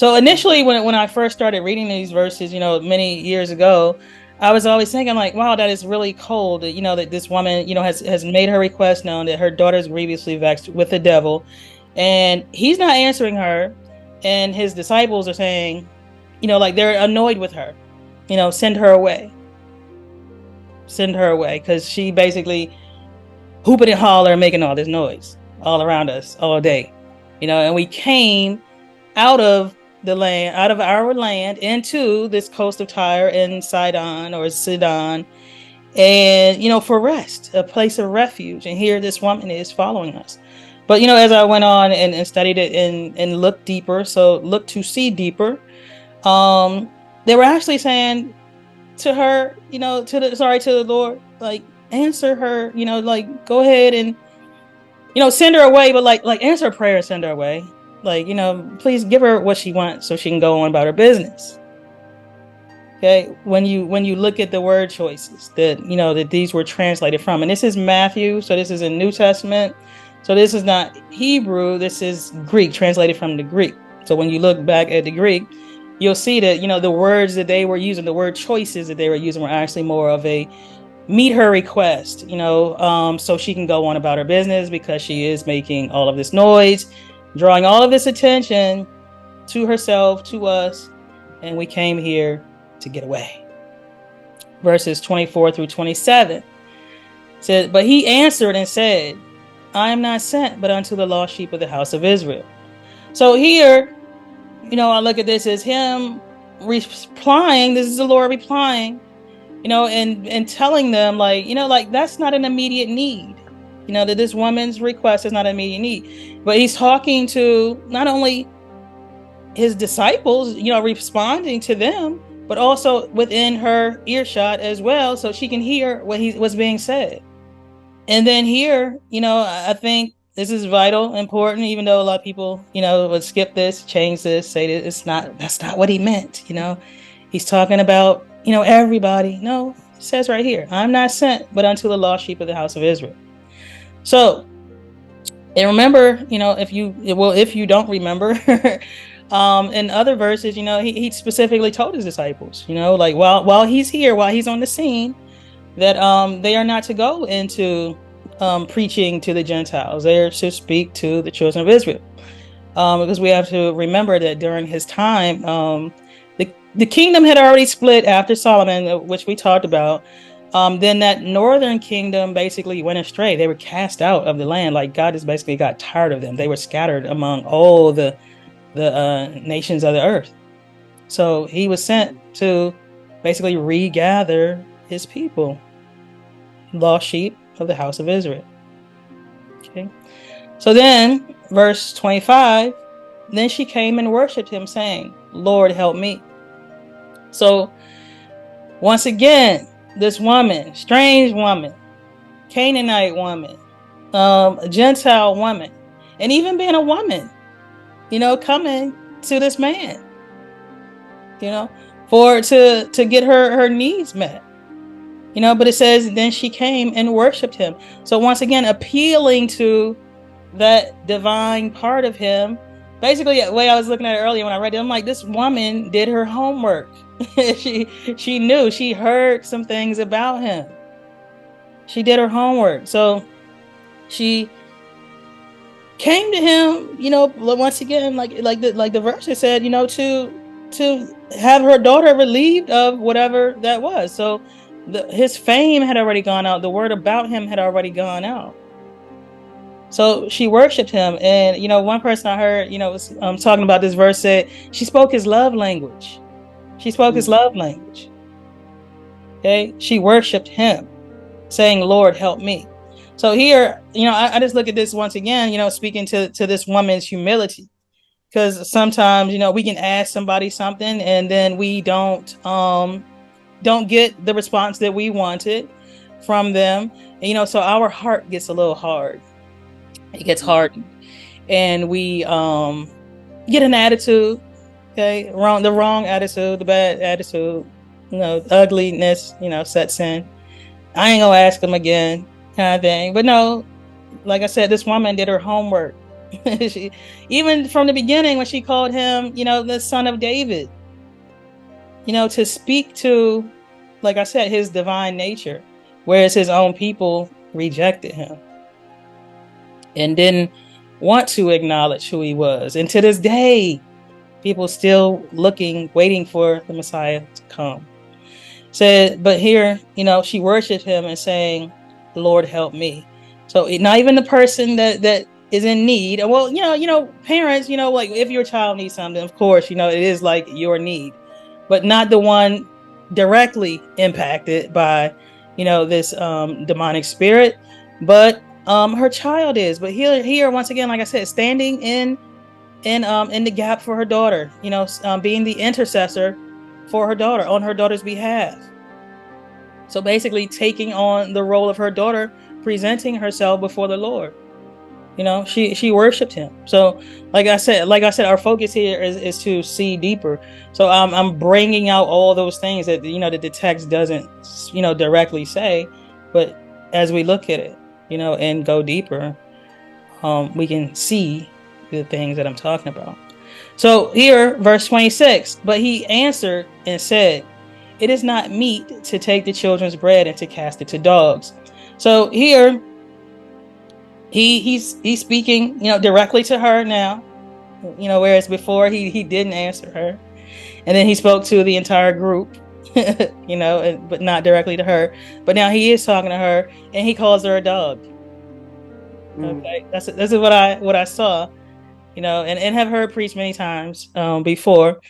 So initially, when I first started reading these verses, many years ago, I was always thinking like, wow, that is really cold. That this woman, has made her request known that her daughter is grievously vexed with the devil, and he's not answering her, and his disciples are saying, like they're annoyed with her, send her away, send her away, because she basically hooping and holler, making all this noise all around us all day, and we came out of the land, out of our land, into this coast of Tyre and Sidon or Sidon, and for rest, a place of refuge. And here this woman is following us. But as I went on and studied it and looked deeper, so looked to see deeper, um, they were actually saying to her, to the Lord, like answer her, like go ahead and send her away, but like answer her prayer and send her away. Like, please give her what she wants so she can go on about her business. Okay, when you look at the word choices that these were translated from, and this is Matthew, so this is in New Testament, so this is not Hebrew, this is Greek, translated from the Greek. So when you look back at the Greek, you'll see that the words that they were using, the word choices that they were using, were actually more of a meet her request, so she can go on about her business, because she is making all of this noise, drawing all of this attention to herself, to us, and we came here to get away. Verses 24 through 27 said, but he answered and said, I am not sent but unto the lost sheep of the house of Israel. So here, I look at this as him replying. This is the Lord replying, and telling them like that's not an immediate need, that this woman's request is not an immediate need. But he's talking to not only his disciples, responding to them, but also within her earshot as well, so she can hear what's being said. And then here, I think this is vital, important, even though a lot of people, would skip this, change this, say that that's not what he meant. He's talking about, everybody. No, it says right here, I'm not sent but unto the lost sheep of the house of Israel. So, and remember, if you don't remember, in other verses, he specifically told his disciples, like while he's here, while he's on the scene, that they are not to go into preaching to the Gentiles. They are to speak to the children of Israel, because we have to remember that during his time, the kingdom had already split after Solomon, which we talked about. Then that northern kingdom basically went astray. They were cast out of the land. Like God just basically got tired of them. They were scattered among all the nations of the earth. So he was sent to basically regather his people, lost sheep of the house of Israel. Okay. So then, verse 25, then she came and worshipped him, saying, Lord, help me. So once again, this woman, strange woman, Canaanite woman, a Gentile woman, and even being a woman, coming to this man, to get her needs met, but it says, then she came and worshiped him. So once again, appealing to that divine part of him. Basically, the way I was looking at it earlier when I read it, I'm like, this woman did her homework. she knew, she heard some things about him. She did her homework. So she came to him, once again, like the verse said, to have her daughter relieved of whatever that was. So his fame had already gone out. The word about him had already gone out. So she worshipped him. And, one person I heard, was talking about this verse, said she spoke his love language. She spoke his love language. Okay. She worshipped him, saying, Lord, help me. So here, I just look at this once again, speaking to this woman's humility, because sometimes, we can ask somebody something and then we don't get the response that we wanted from them. And, so our heart gets a little hard. It gets hardened, and we get an attitude. Okay, the wrong attitude, the bad attitude, ugliness, sets in. I ain't gonna ask them again, kind of thing. But no, like I said, this woman did her homework. She, even from the beginning when she called him, the son of David, to speak to, like I said, his divine nature, whereas his own people rejected him and didn't want to acknowledge who he was. And to this day, people still looking, waiting for the Messiah to come. Said, but here, she worshiped him and saying, Lord, help me. So not even the person that is in need. Well, parents, like if your child needs something, of course, it is like your need, but not the one directly impacted by, this demonic spirit, but her child is. But here once again, like I said, standing in the gap for her daughter, being the intercessor for her daughter on her daughter's behalf. So basically taking on the role of her daughter, presenting herself before the Lord. She worshiped him. So like I said, our focus here is to see deeper. So I'm bringing out all those things that, that the text doesn't, directly say, but as we look at it, and go deeper, we can see the things that I'm talking about. So here, verse 26, but he answered and said, it is not meet to take the children's bread and to cast it to dogs. So here, he's speaking, directly to her now, whereas before he didn't answer her. And then he spoke to the entire group, but not directly to her. But now he is talking to her, and he calls her a dog. Okay, this is what I saw, and have heard preached many times before.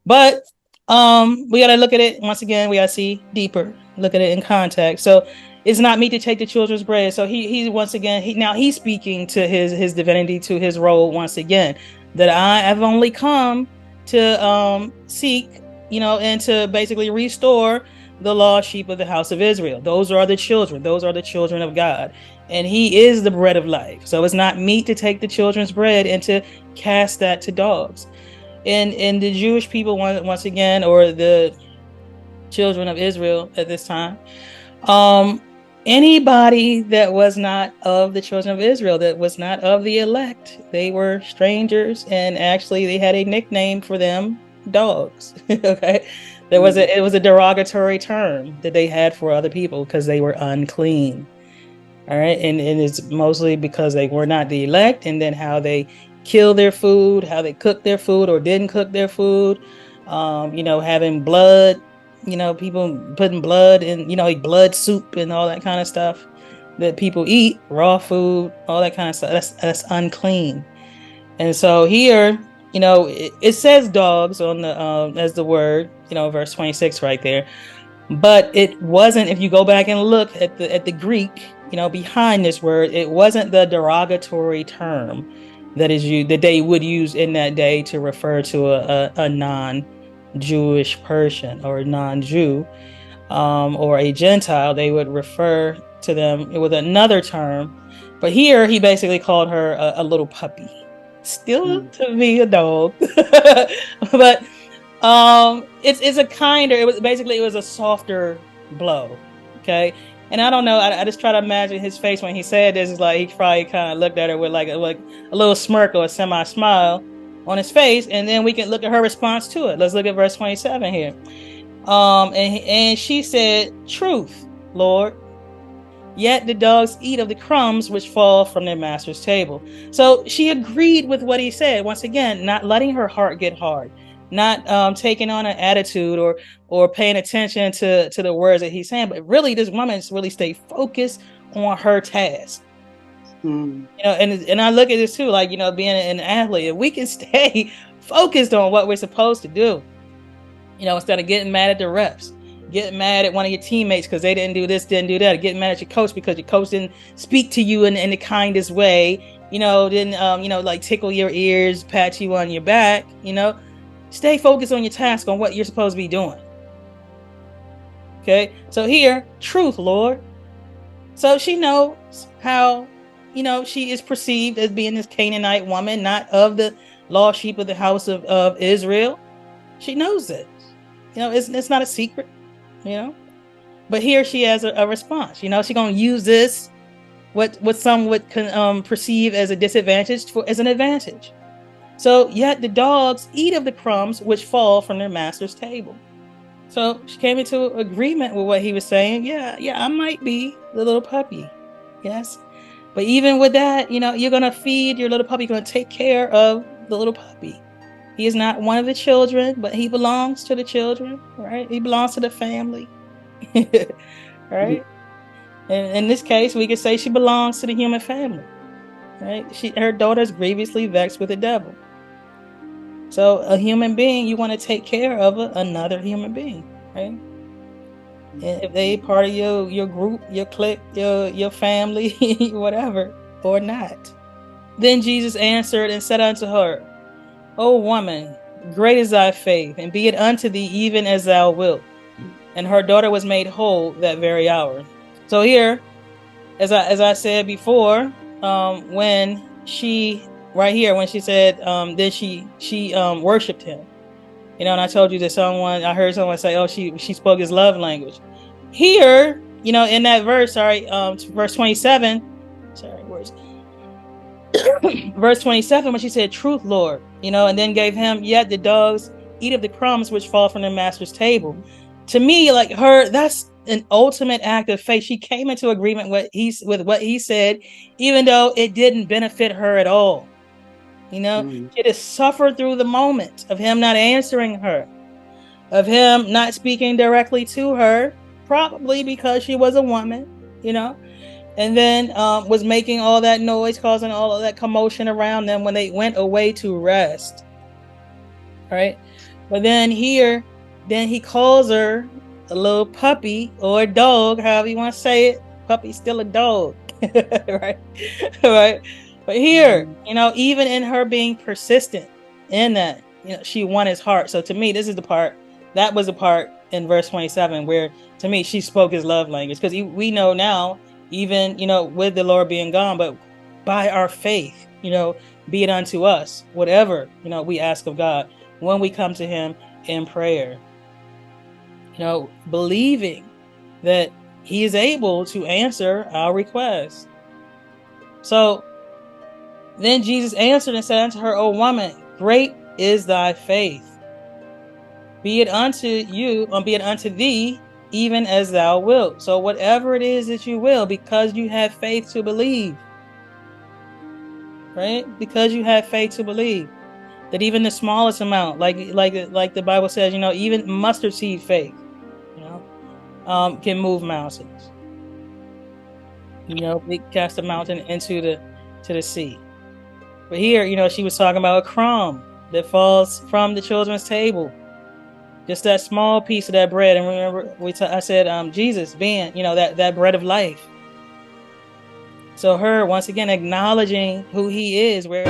But we got to look at it once again. We got to see deeper, look at it in context. So it's not me to take the children's bread. So he once again, he's speaking to his divinity, to his role once again, that I have only come to seek, and to basically restore the lost sheep of the house of Israel. Those are the children. Those are the children of God. And he is the bread of life. So it's not meet to take the children's bread and to cast that to dogs. And the Jewish people, once again, or the children of Israel at this time, anybody that was not of the children of Israel, that was not of the elect, they were strangers, and actually they had a nickname for them, dogs. Okay, it was a derogatory term that they had for other people because they were unclean. All right, and it's mostly because they were not the elect, and then how they kill their food, how they cook their food or didn't cook their food, having blood, people putting blood in, like blood soup and all that kind of stuff that people eat, raw food, all that kind of stuff. That's unclean. And so here, it says dogs on the as the word, verse 26 right there. But it wasn't, if you go back and look at the Greek, behind this word, it wasn't the derogatory term that they would use in that day to refer to a non-Jewish person or a non-Jew, or a Gentile. They would refer to them with another term. But here he basically called her a little puppy. Still to be a dog. But it's a kinder, it was a softer blow. Okay. And I don't know, I just try to imagine his face when he said this. Is like he probably kind of looked at her with like a little smirk or a semi-smile on his face, and then we can look at her response to it. Let's look at verse 27 here. And she said, truth, Lord, yet the dogs eat of the crumbs which fall from their master's table. So she agreed with what he said. Once again, not letting her heart get hard, not taking on an attitude or paying attention to the words that he's saying, but really this woman really stayed focused on her task. And I look at this too, like, being an athlete, if we can stay focused on what we're supposed to do, instead of getting mad at the refs, getting mad at one of your teammates because they didn't do this, didn't do that, getting mad at your coach because your coach didn't speak to you in the kindest way, didn't like tickle your ears, pat you on your back, stay focused on your task, on what you're supposed to be doing. Okay, so here, truth, Lord. So she knows how, she is perceived as being this Canaanite woman, not of the lost sheep of the house of Israel. She knows it. It's not a secret, But here she has a response. She's going to use this what some would perceive as a disadvantage as an advantage. So yet the dogs eat of the crumbs which fall from their master's table. So she came into agreement with what he was saying. Yeah, I might be the little puppy. Yes. But even with that, you're going to feed your little puppy, you're going to take care of the little puppy. He is not one of the children, but he belongs to the children, right? He belongs to the family. Right? And in this case, we could say she belongs to the human family, right? Her daughter is grievously vexed with the devil. So a human being, you want to take care of another human being, right? And if they part of your group, your clique, your family, whatever, or not. Then Jesus answered and said unto her, O woman, great is thy faith, and be it unto thee even as thou wilt. And her daughter was made whole that very hour. So here, as I said before, when she when she said, then she worshipped him. And I told you that I heard someone say, oh, she spoke his love language. Here, in that verse, verse 27, verse 27, when she said, truth, Lord, and then gave him, yet the dogs eat of the crumbs which fall from their master's table. To me, like that's an ultimate act of faith. She came into agreement with what he said, even though it didn't benefit her at all. She just suffered through the moment of him not answering her, of him not speaking directly to her, probably because she was a woman, and then was making all that noise, causing all of that commotion around them when they went away to rest. Right? But then here, then he calls her a little puppy or a dog, however you want to say it. Puppy's still a dog. Right? Right? But here, even in her being persistent in that, she won his heart. So to me, that was the part in verse 27 where, to me, she spoke his love language. Because we know now, even, with the Lord being gone, but by our faith, be it unto us, whatever, we ask of God when we come to him in prayer, believing that he is able to answer our requests. So then Jesus answered and said unto her, O woman, great is thy faith. Be it unto you, or be it unto thee, even as thou wilt. So whatever it is that you will, because you have faith to believe. Right? Because you have faith to believe. That even the smallest amount, like the Bible says, even mustard seed faith, can move mountains. We cast a mountain into the sea. But here, she was talking about a crumb that falls from the children's table. Just that small piece of that bread. And remember, I said, Jesus being, that bread of life. So her, once again, acknowledging who he is, where